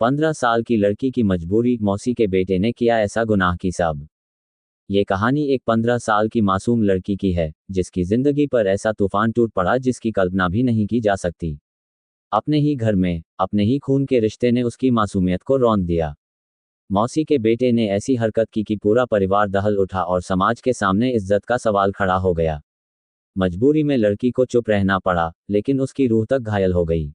15 साल की लड़की की मजबूरी, मौसी के बेटे ने किया ऐसा गुनाह की सब। ये कहानी एक 15 साल की मासूम लड़की की है, जिसकी जिंदगी पर ऐसा तूफान टूट पड़ा जिसकी कल्पना भी नहीं की जा सकती। अपने ही घर में, अपने ही खून के रिश्ते ने उसकी मासूमियत को रौंद दिया। मौसी के बेटे ने ऐसी हरकत की कि पूरा परिवार दहल उठा और समाज के सामने इज्जत का सवाल खड़ा हो गया। मजबूरी में लड़की को चुप रहना पड़ा, लेकिन उसकी रूह तक घायल हो गई।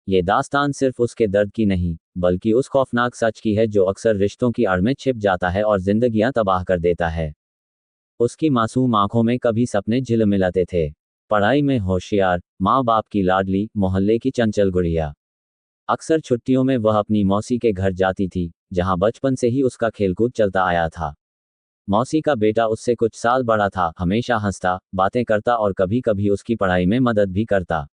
ये दास्तान सिर्फ उसके दर्द की नहीं, बल्कि उस खौफनाक सच की है जो अक्सर रिश्तों की आड़ में छिप जाता है और जिंदगियां तबाह कर देता है। उसकी मासूम आंखों में कभी सपने झिलमिलाते थे। पढ़ाई में होशियार, माँ बाप की लाडली, मोहल्ले की चंचल गुड़िया। अक्सर छुट्टियों में वह अपनी मौसी के घर जाती थी, जहां बचपन से ही उसका खेलकूद चलता आया था। मौसी का बेटा उससे कुछ साल बड़ा था, हमेशा हंसता, बातें करता और कभी कभी उसकी पढ़ाई में मदद भी करता।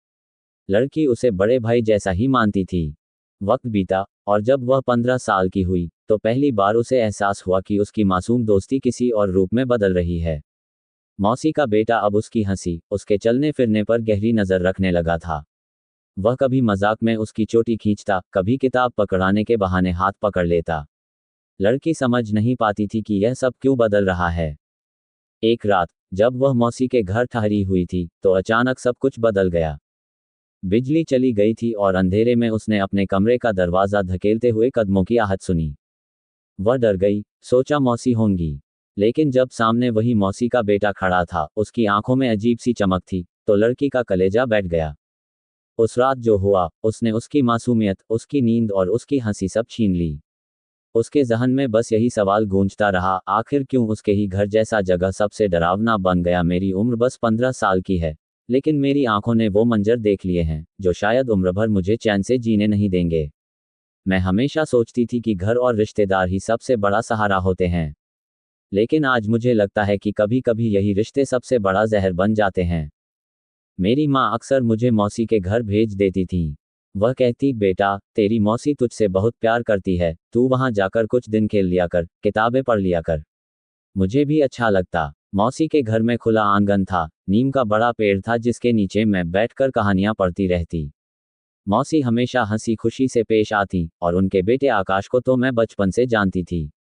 लड़की उसे बड़े भाई जैसा ही मानती थी। वक्त बीता, और जब वह 15 साल की हुई, तो पहली बार उसे एहसास हुआ कि उसकी मासूम दोस्ती किसी और रूप में बदल रही है। मौसी का बेटा अब उसकी हंसी, उसके चलने फिरने पर गहरी नजर रखने लगा था। वह कभी मजाक में उसकी चोटी खींचता, कभी किताब पकड़ाने के बहाने हाथ पकड़ लेता। लड़की समझ नहीं पाती थी कि यह सब क्यों बदल रहा है। एक रात, जब वह मौसी के घर ठहरी हुई थी, तो अचानक सब कुछ बदल गया। बिजली चली गई थी और अंधेरे में उसने अपने कमरे का दरवाजा धकेलते हुए कदमों की आहट सुनी। वह डर गई, सोचा मौसी होंगी। लेकिन जब सामने वही मौसी का बेटा खड़ा था, उसकी आंखों में अजीब सी चमक थी, तो लड़की का कलेजा बैठ गया। उस रात जो हुआ, उसने उसकी मासूमियत, उसकी नींद और उसकी हंसी सब छीन ली। उसके जहन में बस यही सवाल गूंजता रहा, आखिर क्यों उसके ही घर जैसा जगह सबसे डरावना बन गया। मेरी उम्र बस 15 साल की है, लेकिन मेरी आंखों ने वो मंजर देख लिए हैं, जो शायद उम्र भर मुझे चैन से जीने नहीं देंगे। मैं हमेशा सोचती थी कि घर और रिश्तेदार ही सबसे बड़ा सहारा होते हैं, लेकिन आज मुझे लगता है कि कभी कभी यही रिश्ते सबसे बड़ा जहर बन जाते हैं। मेरी माँ अक्सर मुझे मौसी के घर भेज देती थी। वह कहती, बेटा, तेरी मौसी तुझसे बहुत प्यार करती है, तू वहां जाकर कुछ दिन खेल लिया कर, किताबें पढ़ लिया कर। मुझे भी अच्छा लगता। मौसी के घर में खुला आंगन था, नीम का बड़ा पेड़ था जिसके नीचे मैं बैठकर कहानियां पढ़ती रहती। मौसी हमेशा हंसी खुशी से पेश आती, और उनके बेटे आकाश को तो मैं बचपन से जानती थी।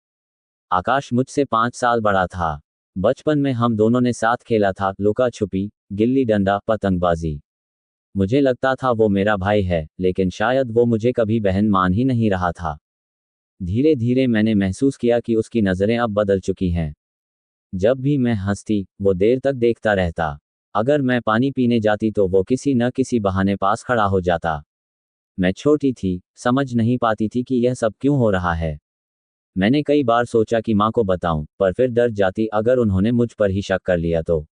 आकाश मुझसे 5 साल बड़ा था। बचपन में हम दोनों ने साथ खेला था, लुका छुपी, गिल्ली डंडा, पतंगबाजी। मुझे लगता था वो मेरा भाई है, लेकिन शायद वो मुझे कभी बहन मान ही नहीं रहा था। धीरे धीरे मैंने महसूस किया कि उसकी नज़रें अब बदल चुकी हैं। जब भी मैं हंसती, वो देर तक देखता रहता। अगर मैं पानी पीने जाती तो वो किसी न किसी बहाने पास खड़ा हो जाता। मैं छोटी थी, समझ नहीं पाती थी कि यह सब क्यों हो रहा है। मैंने कई बार सोचा कि माँ को बताऊं, पर फिर डर जाती अगर उन्होंने मुझ पर ही शक कर लिया तो।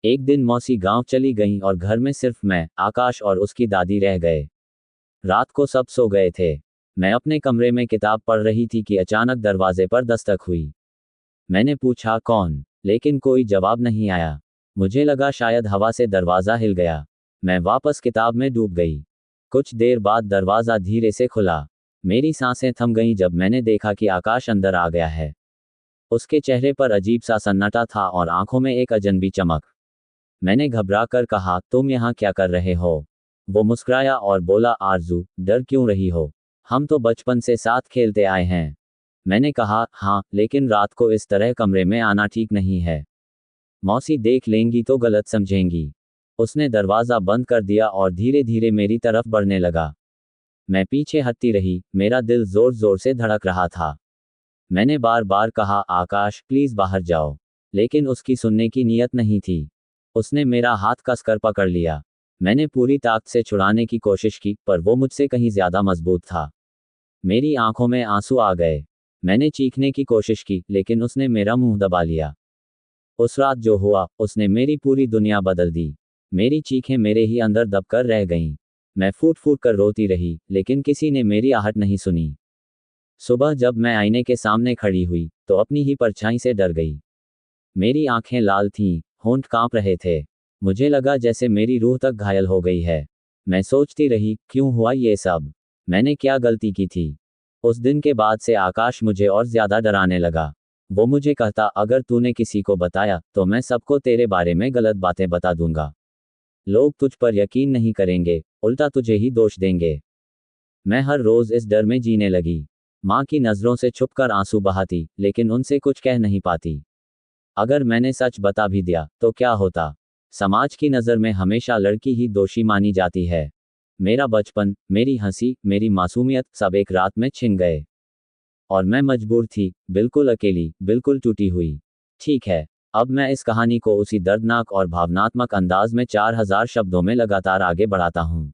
एक दिन मौसी गांव चली गईं और घर में सिर्फ मैं, आकाश और उसकी दादी रह गए। रात को सब सो गए थे। मैं अपने कमरे में किताब पढ़ रही थी कि अचानक दरवाजे पर दस्तक हुई। मैंने पूछा, कौन? लेकिन कोई जवाब नहीं आया। मुझे लगा शायद हवा से दरवाज़ा हिल गया। मैं वापस किताब में डूब गई। कुछ देर बाद दरवाज़ा धीरे से खुला। मेरी सांसें थम गईं जब मैंने देखा कि आकाश अंदर आ गया है। उसके चेहरे पर अजीब सा सन्नाटा था और आंखों में एक अजनबी चमक। मैंने घबरा कर कहा, तुम यहाँ क्या कर रहे हो? वो मुस्कुराया और बोला, आरजू, डर क्यों रही हो? हम तो बचपन से साथ खेलते आए हैं। मैंने कहा, हाँ, लेकिन रात को इस तरह कमरे में आना ठीक नहीं है। मौसी देख लेंगी तो गलत समझेंगी। उसने दरवाज़ा बंद कर दिया और धीरे धीरे मेरी तरफ बढ़ने लगा। मैं पीछे हटती रही, मेरा दिल जोर जोर से धड़क रहा था। मैंने बार बार कहा, आकाश, प्लीज़ बाहर जाओ। लेकिन उसकी सुनने की नीयत नहीं थी। उसने मेरा हाथ कसकर पकड़ लिया। मैंने पूरी ताकत से छुड़ाने की कोशिश की, पर वो मुझसे कहीं ज़्यादा मजबूत था। मेरी आंखों में आंसू आ गए। मैंने चीखने की कोशिश की, लेकिन उसने मेरा मुंह दबा लिया। उस रात जो हुआ, उसने मेरी पूरी दुनिया बदल दी। मेरी चीखें मेरे ही अंदर दबकर रह गईं। मैं फूट फूट कर रोती रही, लेकिन किसी ने मेरी आहट नहीं सुनी। सुबह जब मैं आईने के सामने खड़ी हुई, तो अपनी ही परछाई से डर गई। मेरी आंखें लाल थीं, होंठ कांप रहे थे। मुझे लगा जैसे मेरी रूह तक घायल हो गई है। मैं सोचती रही, क्यों हुआ ये सब? मैंने क्या गलती की थी? उस दिन के बाद से आकाश मुझे और ज्यादा डराने लगा। वो मुझे कहता, अगर तूने किसी को बताया, तो मैं सबको तेरे बारे में गलत बातें बता दूंगा। लोग तुझ पर यकीन नहीं करेंगे, उल्टा तुझे ही दोष देंगे। मैं हर रोज इस डर में जीने लगी। माँ की नज़रों से छुपकर आंसू बहाती, लेकिन उनसे कुछ कह नहीं पाती। अगर मैंने सच बता भी दिया तो क्या होता? समाज की नज़र में हमेशा लड़की ही दोषी मानी जाती है। मेरा बचपन, मेरी हंसी, मेरी मासूमियत सब एक रात में छिन गए। और मैं मजबूर थी, बिल्कुल अकेली, बिल्कुल टूटी हुई। ठीक है, अब मैं इस कहानी को उसी दर्दनाक और भावनात्मक अंदाज में 4000 शब्दों में लगातार आगे बढ़ाता हूँ।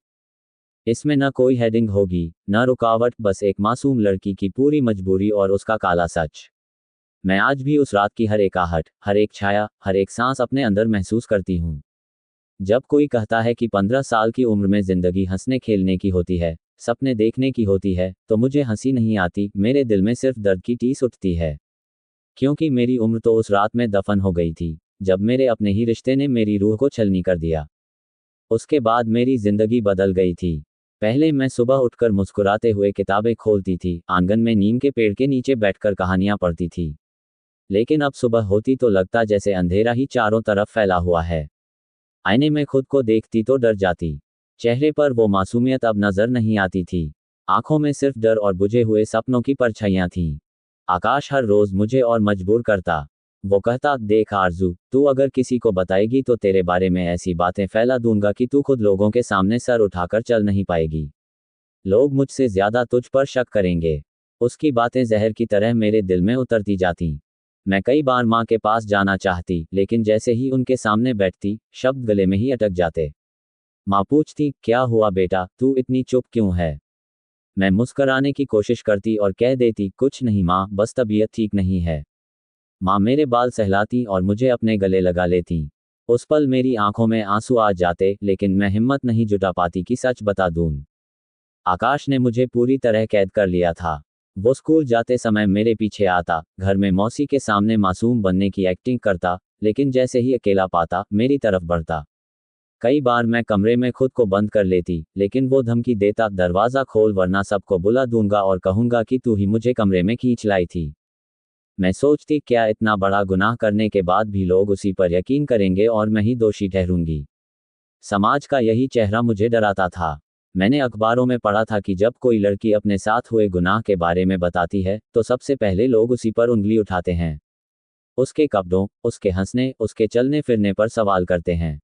इसमें न कोई हेडिंग होगी, न रुकावट, बस एक मासूम लड़की की पूरी मजबूरी और उसका काला सच। मैं आज भी उस रात की हर एक आहट, हर एक छाया, हर एक सांस अपने अंदर महसूस करती हूँ। जब कोई कहता है कि 15 साल की उम्र में जिंदगी हंसने खेलने की होती है, सपने देखने की होती है, तो मुझे हंसी नहीं आती, मेरे दिल में सिर्फ दर्द की टीस उठती है। क्योंकि मेरी उम्र तो उस रात में दफन हो गई थी, जब मेरे अपने ही रिश्ते ने मेरी रूह को छलनी कर दिया। उसके बाद मेरी जिंदगी बदल गई थी। पहले मैं सुबह उठकर मुस्कुराते हुए किताबें खोलती थी, आंगन में नीम के पेड़ के नीचे बैठकर कहानियां पढ़ती थी। लेकिन अब सुबह होती तो लगता जैसे अंधेरा ही चारों तरफ फैला हुआ है। आईने में खुद को देखती तो डर जाती। चेहरे पर वो मासूमियत अब नजर नहीं आती थी। आंखों में सिर्फ डर और बुझे हुए सपनों की परछाइयां थीं। आकाश हर रोज मुझे और मजबूर करता। वो कहता, देख आरजू, तू अगर किसी को बताएगी तो तेरे बारे में ऐसी बातें फैला दूंगा कि तू खुद लोगों के सामने सर उठाकर चल नहीं पाएगी। लोग मुझसे ज्यादा तुझ पर शक करेंगे। उसकी बातें जहर की तरह मेरे दिल में उतरती जाती। मैं कई बार माँ के पास जाना चाहती, लेकिन जैसे ही उनके सामने बैठती, शब्द गले में ही अटक जाते। माँ पूछती, क्या हुआ बेटा, तू इतनी चुप क्यों है? मैं मुस्कराने की कोशिश करती और कह देती, कुछ नहीं माँ, बस तबीयत ठीक नहीं है। माँ मेरे बाल सहलाती और मुझे अपने गले लगा लेती। उस पल मेरी आंखों में आंसू आ जाते, लेकिन मैं हिम्मत नहीं जुटा पाती कि सच बता दूं। आकाश ने मुझे पूरी तरह कैद कर लिया था। वो स्कूल जाते समय मेरे पीछे आता, घर में मौसी के सामने मासूम बनने की एक्टिंग करता, लेकिन जैसे ही अकेला पाता, मेरी तरफ बढ़ता। कई बार मैं कमरे में खुद को बंद कर लेती, लेकिन वो धमकी देता, दरवाज़ा खोल वरना सबको बुला दूंगा और कहूंगा कि तू ही मुझे कमरे में खींच लाई थी। मैं सोचती, क्या इतना बड़ा गुनाह करने के बाद भी लोग उसी पर यकीन करेंगे और मैं ही दोषी ठहरूंगी। समाज का यही चेहरा मुझे डराता था। मैंने अखबारों में पढ़ा था कि जब कोई लड़की अपने साथ हुए गुनाह के बारे में बताती है, तो सबसे पहले लोग उसी पर उंगली उठाते हैं। उसके कपड़ों, उसके हंसने, उसके चलने फिरने पर सवाल करते हैं।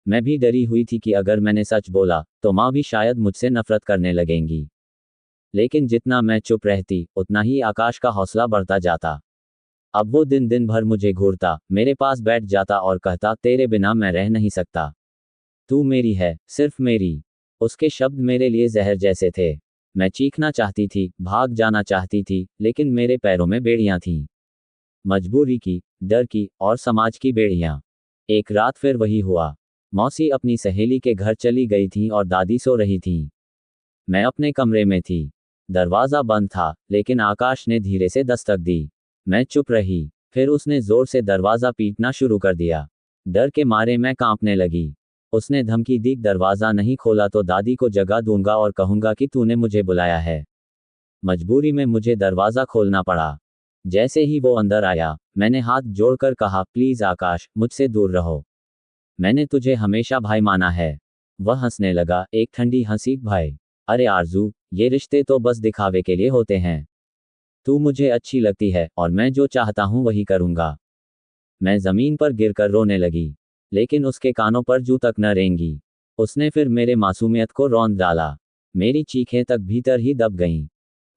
मैं भी डरी हुई थी कि अगर मैंने सच बोला, तो माँ भी शायद मुझसे नफरत करने लगेंगी। लेकिन जितना मैं चुप रहती, उतना ही आकाश का हौसला बढ़ता जाता। अब वो दिन दिन भर मुझे घूरता, मेरे पास बैठ जाता और कहता, तेरे बिना मैं रह नहीं सकता। तू मेरी है, सिर्फ मेरी। उसके शब्द मेरे लिए जहर जैसे थे। मैं चीखना चाहती थी, भाग जाना चाहती थी, लेकिन मेरे पैरों में बेड़ियां थीं। मजबूरी की, डर की, और समाज की बेड़ियां। एक रात फिर वही हुआ। मौसी अपनी सहेली के घर चली गई थी और दादी सो रही थी। मैं अपने कमरे में थी। दरवाज़ा बंद था, लेकिन आकाश ने धीरे से दस्तक दी। मैं चुप रही। फिर उसने जोर से दरवाज़ा पीटना शुरू कर दिया। डर के मारे मैं कांपने लगी। उसने धमकी दी, दरवाज़ा नहीं खोला तो दादी को जगा दूंगा और कहूंगा कि तूने मुझे बुलाया है। मजबूरी में मुझे दरवाज़ा खोलना पड़ा। जैसे ही वो अंदर आया, मैंने हाथ जोड़कर कहा, प्लीज़ आकाश, मुझसे दूर रहो। मैंने तुझे हमेशा भाई माना है। वह हंसने लगा, एक ठंडी हंसी, भाई? अरे आरजू, ये रिश्ते तो बस दिखावे के लिए होते हैं। तू मुझे अच्छी लगती है और मैं जो चाहता हूँ वही करूँगा। मैं ज़मीन पर गिरकर रोने लगी, लेकिन उसके कानों पर जू तक न रेंगी। उसने फिर मेरे मासूमियत को रौंद डाला। मेरी चीखें तक भीतर ही दब गईं।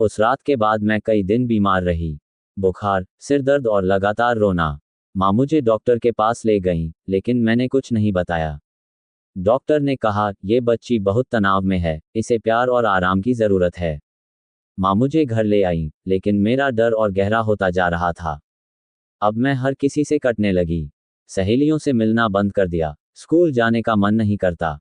उस रात के बाद मैं कई दिन बीमार रही। बुखार, सिर दर्द और लगातार रोना। माँ मुझे डॉक्टर के पास ले गईं, लेकिन मैंने कुछ नहीं बताया। डॉक्टर ने कहा, ये बच्ची बहुत तनाव में है, इसे प्यार और आराम की ज़रूरत है। माँ मुझे घर ले आई, लेकिन मेरा डर और गहरा होता जा रहा था। अब मैं हर किसी से कटने लगी। सहेलियों से मिलना बंद कर दिया। स्कूल जाने का मन नहीं करता।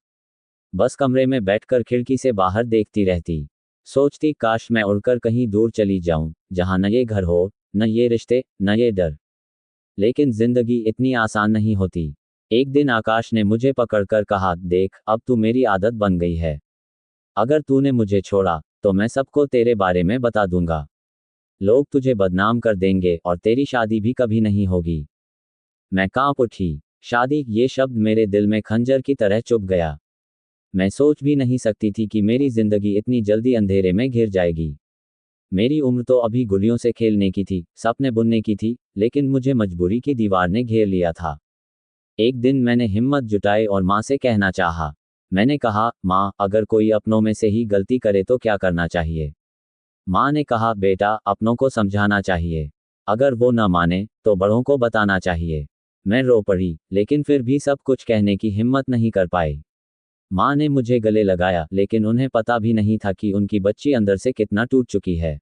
बस कमरे में बैठकर खिड़की से बाहर देखती रहती। सोचती, काश मैं उड़कर कहीं दूर चली जाऊं, जहां न ये घर हो, न ये रिश्ते, न ये डर। लेकिन जिंदगी इतनी आसान नहीं होती। एक दिन आकाश ने मुझे पकड़कर कहा, देख, अब तू मेरी आदत बन गई है। अगर तूने मुझे छोड़ा, तो मैं सबको तेरे बारे में बता दूंगा। लोग तुझे बदनाम कर देंगे और तेरी शादी भी कभी नहीं होगी। मैं कांप उठी। शादी, ये शब्द मेरे दिल में खंजर की तरह चुभ गया। मैं सोच भी नहीं सकती थी कि मेरी जिंदगी इतनी जल्दी अंधेरे में घिर जाएगी। मेरी उम्र तो अभी गुड़ियों से खेलने की थी, सपने बुनने की थी, लेकिन मुझे मजबूरी की दीवार ने घेर लिया था। एक दिन मैंने हिम्मत जुटाई और माँ से कहना चाहा। मैंने कहा, माँ, अगर कोई अपनों में से ही गलती करे तो क्या करना चाहिए? माँ ने कहा, बेटा, अपनों को समझाना चाहिए। अगर वो न माने, तो बड़ों को बताना चाहिए। मैं रो पड़ी, लेकिन फिर भी सब कुछ कहने की हिम्मत नहीं कर पाई। माँ ने मुझे गले लगाया, लेकिन उन्हें पता भी नहीं था कि उनकी बच्ची अंदर से कितना टूट चुकी है।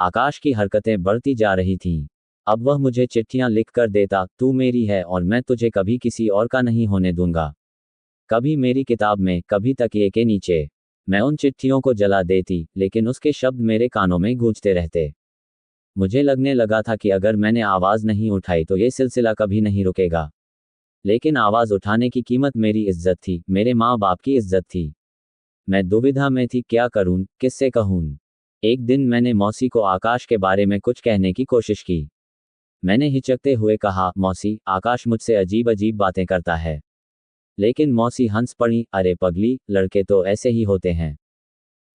आकाश की हरकतें बढ़ती जा रही थीं। अब वह मुझे चिट्ठियां लिख कर देता, तू मेरी है और मैं तुझे कभी किसी और का नहीं होने दूंगा। कभी मेरी किताब में, कभी तकिए के नीचे। मैं उन चिट्ठियों को जला देती, लेकिन उसके शब्द मेरे कानों में गूंजते रहते। मुझे लगने लगा था कि अगर मैंने आवाज़ नहीं उठाई तो ये सिलसिला कभी नहीं रुकेगा। लेकिन आवाज़ उठाने की कीमत मेरी इज्जत थी, मेरे माँ बाप की इज्जत थी। मैं दुविधा में थी, क्या करूं, किससे कहूं। एक दिन मैंने मौसी को आकाश के बारे में कुछ कहने की कोशिश की। मैंने हिचकते हुए कहा, मौसी, आकाश मुझसे अजीब अजीब बातें करता है। लेकिन मौसी हंस पड़ी, अरे पगली, लड़के तो ऐसे ही होते हैं,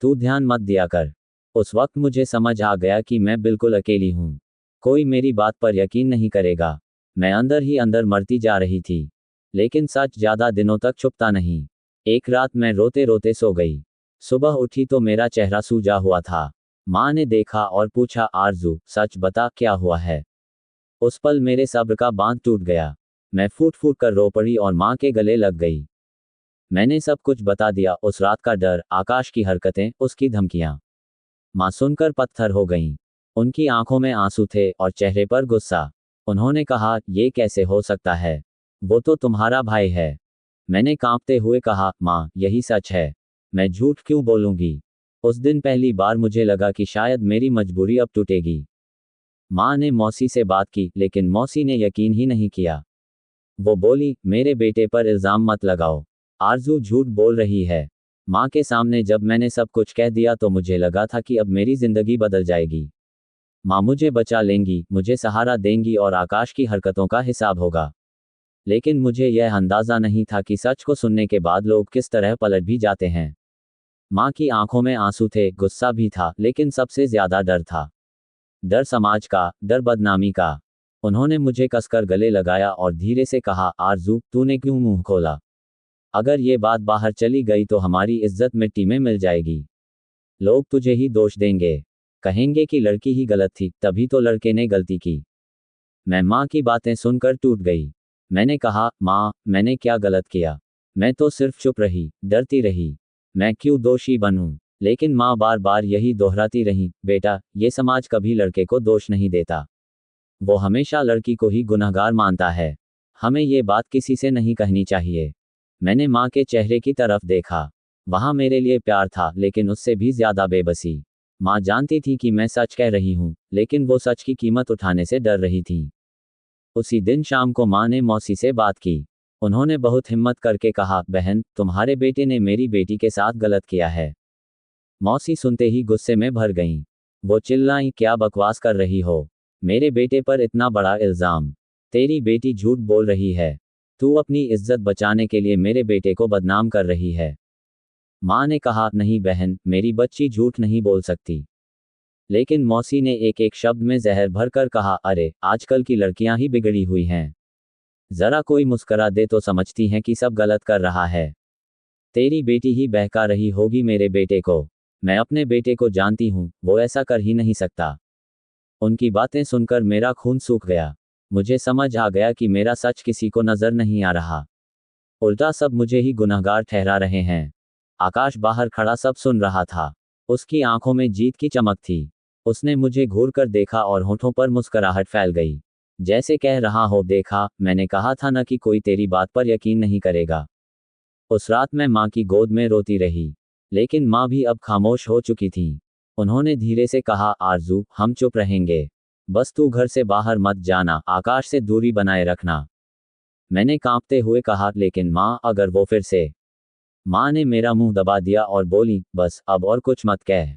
तू ध्यान मत दिया कर। उस वक्त मुझे समझ आ गया कि मैं बिल्कुल अकेली हूँ। कोई मेरी बात पर यकीन नहीं करेगा। मैं अंदर ही अंदर मरती जा रही थी। लेकिन सच ज़्यादा दिनों तक छुपता नहीं। एक रात मैं रोते रोते सो गई। सुबह उठी तो मेरा चेहरा सूजा हुआ था। माँ ने देखा और पूछा, आरजू, सच बता, क्या हुआ है? उस पल मेरे सब्र का बांध टूट गया। मैं फूट फूट कर रो पड़ी और माँ के गले लग गई। मैंने सब कुछ बता दिया, उस रात का डर, आकाश की हरकतें, उसकी धमकियां। माँ सुनकर पत्थर हो गईं। उनकी आंखों में आंसू थे और चेहरे पर गुस्सा। उन्होंने कहा, ये कैसे हो सकता है? वो तो तुम्हारा भाई है। मैंने कांपते हुए कहा, माँ, यही सच है। मैं झूठ क्यों बोलूंगी? उस दिन पहली बार मुझे लगा कि शायद मेरी मजबूरी अब टूटेगी। माँ ने मौसी से बात की, लेकिन मौसी ने यकीन ही नहीं किया। वो बोली, मेरे बेटे पर इल्ज़ाम मत लगाओ। आरजू झूठ बोल रही है। माँ के सामने जब मैंने सब कुछ कह दिया तो मुझे लगा था कि अब मेरी जिंदगी बदल जाएगी। माँ मुझे बचा लेंगी, मुझे सहारा देंगी और आकाश की हरकतों का हिसाब होगा। लेकिन मुझे यह अंदाज़ा नहीं था कि सच को सुनने के बाद लोग किस तरह पलट भी जाते हैं। माँ की आंखों में आंसू थे, गुस्सा भी था, लेकिन सबसे ज्यादा डर था। डर समाज का, डर बदनामी का। उन्होंने मुझे कसकर गले लगाया और धीरे से कहा, आरजू, तूने क्यों मुंह खोला? अगर ये बात बाहर चली गई तो हमारी इज्जत मिट्टी में मिल जाएगी। लोग तुझे ही दोष देंगे। कहेंगे कि लड़की ही गलत थी, तभी तो लड़के ने गलती की। मैं माँ की बातें सुनकर टूट गई। मैंने कहा, माँ, मैंने क्या गलत किया? मैं तो सिर्फ चुप रही, डरती रही। मैं क्यों दोषी बनूं? लेकिन माँ बार बार यही दोहराती रही, बेटा, ये समाज कभी लड़के को दोष नहीं देता। वो हमेशा लड़की को ही गुनहगार मानता है। हमें ये बात किसी से नहीं कहनी चाहिए। मैंने माँ के चेहरे की तरफ देखा। वहाँ मेरे लिए प्यार था, लेकिन उससे भी ज्यादा बेबसी। माँ जानती थी कि मैं सच कह रही हूँ, लेकिन वो सच की कीमत उठाने से डर रही थी। उसी दिन शाम को माँ ने मौसी से बात की। उन्होंने बहुत हिम्मत करके कहा, बहन, तुम्हारे बेटे ने मेरी बेटी के साथ गलत किया है। मौसी सुनते ही गुस्से में भर गईं। वो चिल्लाईं, क्या बकवास कर रही हो? मेरे बेटे पर इतना बड़ा इल्जाम? तेरी बेटी झूठ बोल रही है। तू अपनी इज्जत बचाने के लिए मेरे बेटे को बदनाम कर रही है। माँ ने कहा, नहीं बहन, मेरी बच्ची झूठ नहीं बोल सकती। लेकिन मौसी ने एक एक शब्द में जहर भरकर कहा, अरे, आजकल की लड़कियां ही बिगड़ी हुई हैं। जरा कोई मुस्करा दे तो समझती हैं कि सब गलत कर रहा है। तेरी बेटी ही बहका रही होगी मेरे बेटे को। मैं अपने बेटे को जानती हूँ, वो ऐसा कर ही नहीं सकता। उनकी बातें सुनकर मेरा खून सूख गया। मुझे समझ आ गया कि मेरा सच किसी को नजर नहीं आ रहा। उल्टा सब मुझे ही गुनहगार ठहरा रहे हैं। आकाश बाहर खड़ा सब सुन रहा था। उसकी आंखों में जीत की चमक थी। उसने मुझे घूर कर देखा और होठों पर मुस्कुराहट फैल गई। जैसे कह रहा हो, देखा, मैंने कहा था ना कि कोई तेरी बात पर यकीन नहीं करेगा। उस रात मैं माँ की गोद में रोती रही। लेकिन माँ भी अब खामोश हो चुकी थी। उन्होंने धीरे से कहा, आरजू, हम चुप रहेंगे। बस तू घर से बाहर मत जाना, आकाश से दूरी बनाए रखना। मैंने कांपते हुए कहा, लेकिन माँ, अगर वो फिर से? माँ ने मेरा मुंह दबा दिया और बोली, बस अब और कुछ मत कह।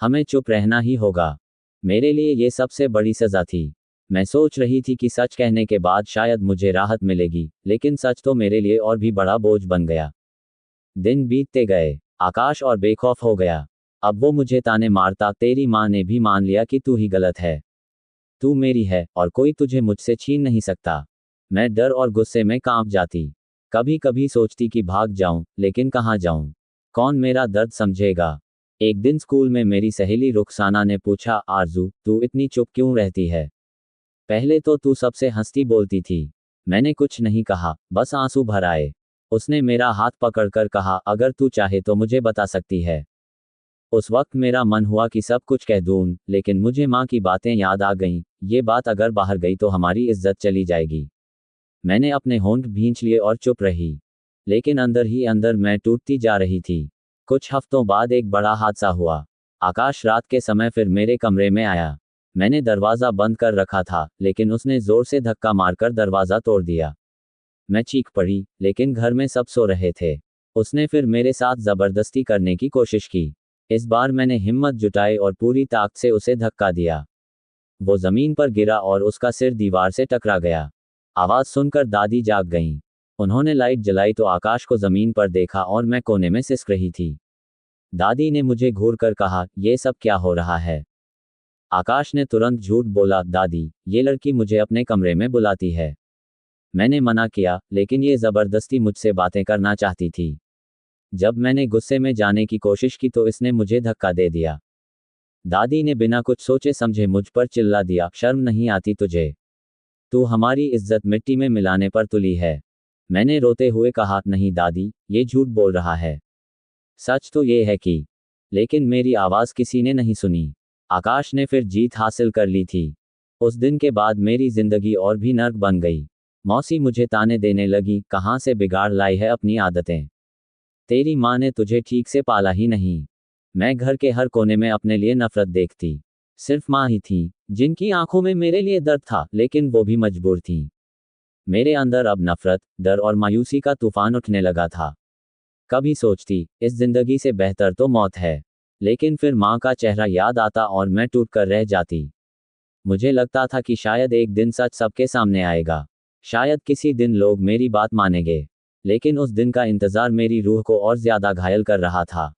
हमें चुप रहना ही होगा। मेरे लिए ये सबसे बड़ी सजा थी। मैं सोच रही थी कि सच कहने के बाद शायद मुझे राहत मिलेगी, लेकिन सच तो मेरे लिए और भी बड़ा बोझ बन गया। दिन बीतते गए। आकाश और बेखौफ हो गया। अब वो मुझे ताने मारता, तेरी माँ ने भी मान लिया कि तू ही गलत है। तू मेरी है और कोई तुझे मुझसे छीन नहीं सकता। मैं डर और गुस्से में कांप जाती। कभी कभी सोचती कि भाग जाऊं, लेकिन कहाँ जाऊं? कौन मेरा दर्द समझेगा? एक दिन स्कूल में मेरी सहेली रुखसाना ने पूछा, आरजू, तू इतनी चुप क्यों रहती है? पहले तो तू सबसे हंसती बोलती थी। मैंने कुछ नहीं कहा, बस आंसू भर आए। उसने मेरा हाथ पकड़कर कहा, अगर तू चाहे तो मुझे बता सकती है। उस वक्त मेरा मन हुआ कि सब कुछ कह दूं, लेकिन मुझे माँ की बातें याद आ गईं। ये बात अगर बाहर गई तो हमारी इज्जत चली जाएगी। मैंने अपने होंठ भींच लिए और चुप रही। लेकिन अंदर ही अंदर मैं टूटती जा रही थी। कुछ हफ्तों बाद एक बड़ा हादसा हुआ। आकाश रात के समय फिर मेरे कमरे में आया। मैंने दरवाज़ा बंद कर रखा था, लेकिन उसने जोर से धक्का मारकर दरवाज़ा तोड़ दिया। मैं चीख पड़ी, लेकिन घर में सब सो रहे थे। उसने फिर मेरे साथ ज़बरदस्ती करने की कोशिश की। इस बार मैंने हिम्मत जुटाई और पूरी ताकत से उसे धक्का दिया। वो ज़मीन पर गिरा और उसका सिर दीवार से टकरा गया। आवाज़ सुनकर दादी जाग गईं। उन्होंने लाइट जलाई तो आकाश को ज़मीन पर देखा और मैं कोने में सिसक रही थी। दादी ने मुझे घूरकर कहा, ये सब क्या हो रहा है? आकाश ने तुरंत झूठ बोला, दादी, ये लड़की मुझे अपने कमरे में बुलाती है। मैंने मना किया, लेकिन ये ज़बरदस्ती मुझसे बातें करना चाहती थी। जब मैंने गुस्से में जाने की कोशिश की तो इसने मुझे धक्का दे दिया। दादी ने बिना कुछ सोचे समझे मुझ पर चिल्ला दिया, शर्म नहीं आती तुझे? तू हमारी इज्जत मिट्टी में मिलाने पर तुली है। मैंने रोते हुए कहा, नहीं दादी, ये झूठ बोल रहा है। सच तो ये है कि। लेकिन मेरी आवाज़ किसी ने नहीं सुनी। आकाश ने फिर जीत हासिल कर ली थी। उस दिन के बाद मेरी जिंदगी और भी नर्क बन गई। मौसी मुझे ताने देने लगी, कहाँ से बिगाड़ लाई है अपनी आदतें? तेरी माँ ने तुझे ठीक से पाला ही नहीं। मैं घर के हर कोने में अपने लिए नफरत देखती। सिर्फ माँ ही थी जिनकी आंखों में मेरे लिए दर्द था, लेकिन वो भी मजबूर थी। मेरे अंदर अब नफरत, डर और मायूसी का तूफान उठने लगा था। कभी सोचती, इस जिंदगी से बेहतर तो मौत है। लेकिन फिर माँ का चेहरा याद आता और मैं टूट कर रह जाती। मुझे लगता था कि शायद एक दिन सच सबके सामने आएगा। शायद किसी दिन लोग मेरी बात मानेंगे। लेकिन उस दिन का इंतजार मेरी रूह को और ज्यादा घायल कर रहा था।